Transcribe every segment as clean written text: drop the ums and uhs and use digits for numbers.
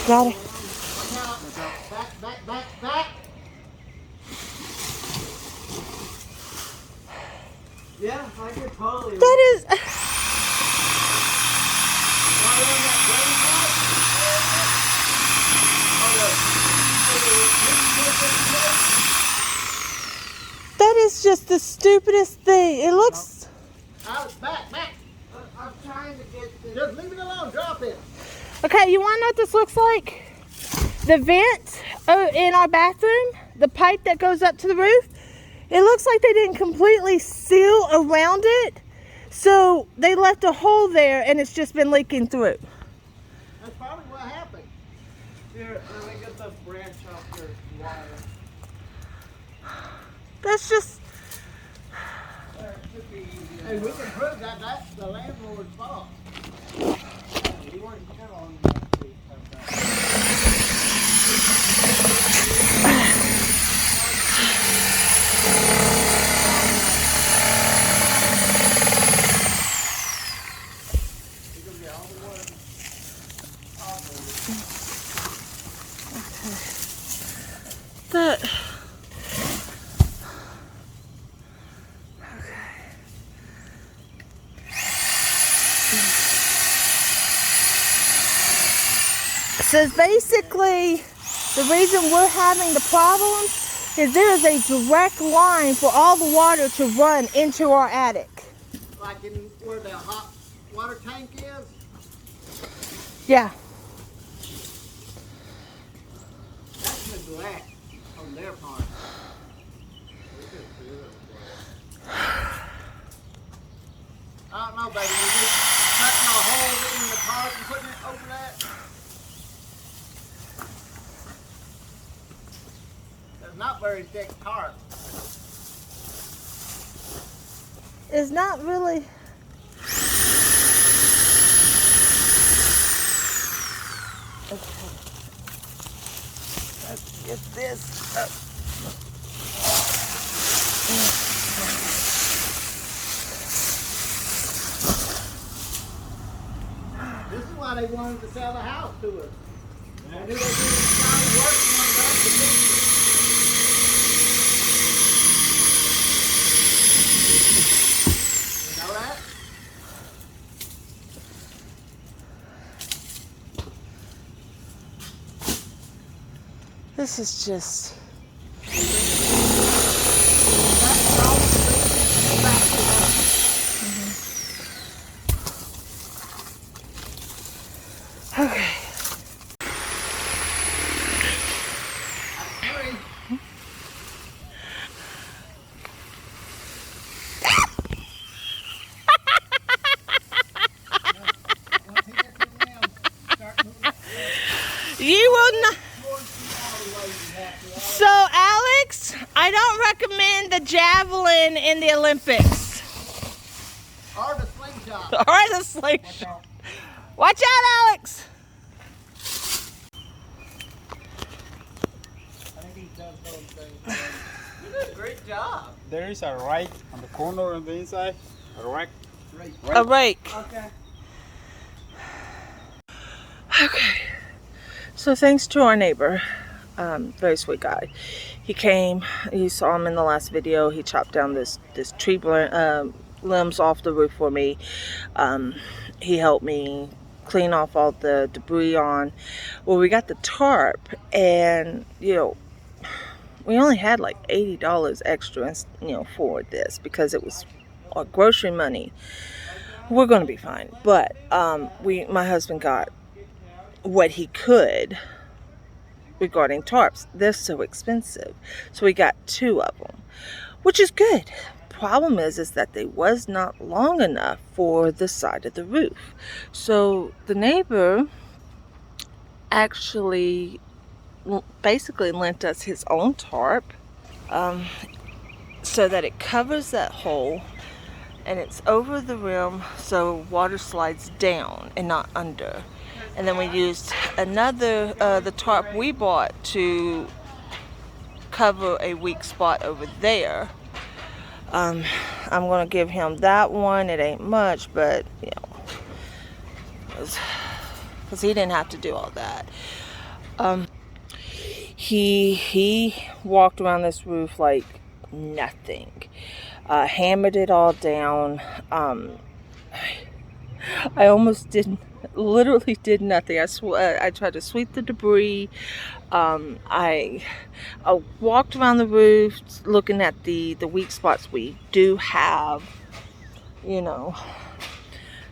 Got it. Back. Yeah, I could totally. That is. That is just the stupidest thing. It looks. Back. I'm trying to get this. Just leave it alone. Drop it. Okay, you want to know what this looks like? The vent in our bathroom, the pipe that goes up to the roof, it looks like they didn't completely seal around it. So they left a hole there and it's just been leaking through. That's probably what happened. Here, let me get the branch off your wire. That's just... Hey, we can prove that that's the landlord's fault. You weren't telling me. That... So basically, the reason we're having the problems is there is a direct line for all the water to run into our attic. Like in where the hot water tank is? Yeah. That's neglect on their part. I don't know, baby. You're just cutting a hole in the tarp and putting it over that. That's not very thick tarp. It's not really... Okay. Let's get this up. This is why they wanted to sell the house to us. They knew they did solid work and wanted us to fix it. You know that? This is just... Okay. You will not... So, Alex, I don't recommend the javelin in the Olympics. Or the slingshot. Or the slingshot. Watch out, Alex. I think he's done those things. You did a great job. There is a rake on the corner on the inside. A rake. A rake. Okay. Okay. So thanks to our neighbor, very sweet guy. He came, you saw him in the last video. He chopped down this tree limbs off the roof for me. He helped me clean off all the debris on. Well, we got the tarp, and you know, we only had like $80 extra, you know, for this because it was our grocery money. We're gonna be fine, but my husband got what he could regarding tarps. They're so expensive, so we got 2 of them, which is good. Problem is that they was not long enough for the side of the roof. So the neighbor actually basically lent us his own tarp, so that it covers that hole and it's over the rim so water slides down and not under. And then we used another, the tarp we bought to cover a weak spot over there. I'm gonna give him that one. It ain't much, but you know, because he didn't have to do all that. He walked around this roof like nothing. Hammered it all down. I almost literally did nothing. I tried to sweep the debris. I walked around the roof looking at the weak spots we do have, you know,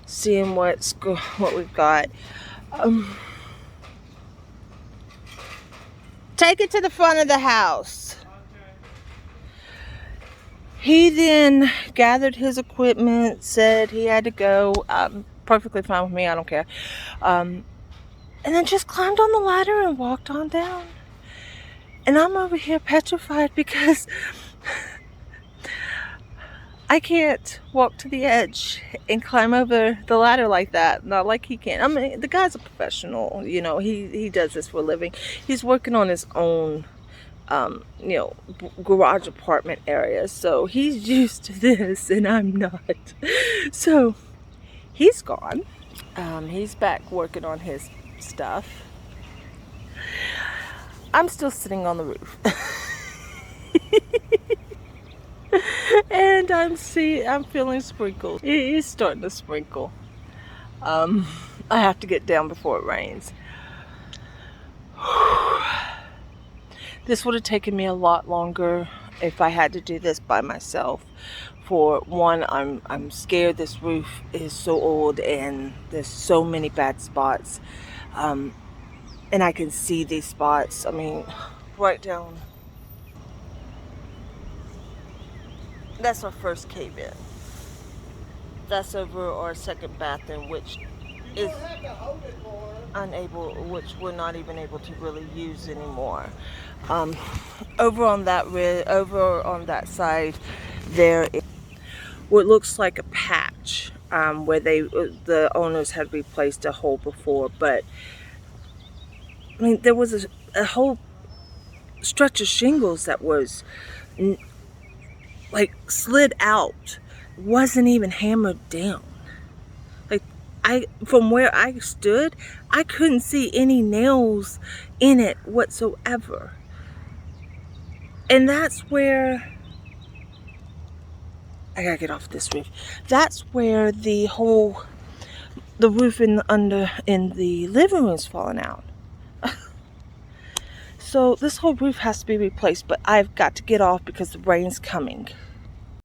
seeing what we've got. Take it to the front of the house. He then gathered his equipment, said he had to go. Perfectly fine with me, I don't care. And then just climbed on the ladder and walked on down. And I'm over here petrified because I can't walk to the edge and climb over the ladder like that. Not like he can. I mean, the guy's a professional, you know, he does this for a living. He's working on his own, you know, garage apartment area. So he's used to this and I'm not. So he's gone. He's back working on his stuff. I'm still sitting on the roof. And I'm feeling sprinkles. It's starting to sprinkle. I have to get down before it rains. This would have taken me a lot longer if I had to do this by myself. For one, I'm scared this roof is so old and there's so many bad spots. And I can see these spots. I mean, right down. That's our first cave-in. That's over our second bathroom, which is which we're not even able to really use anymore. Over on that side, there is what looks like a patch where the owners had replaced a hole before, but I mean there was a whole stretch of shingles that was like slid out, wasn't even hammered down. Like from where I stood, I couldn't see any nails in it whatsoever. And that's where I gotta get off this roof. That's where the roof in the living room's falling out. So this whole roof has to be replaced, but I've got to get off because the rain's coming.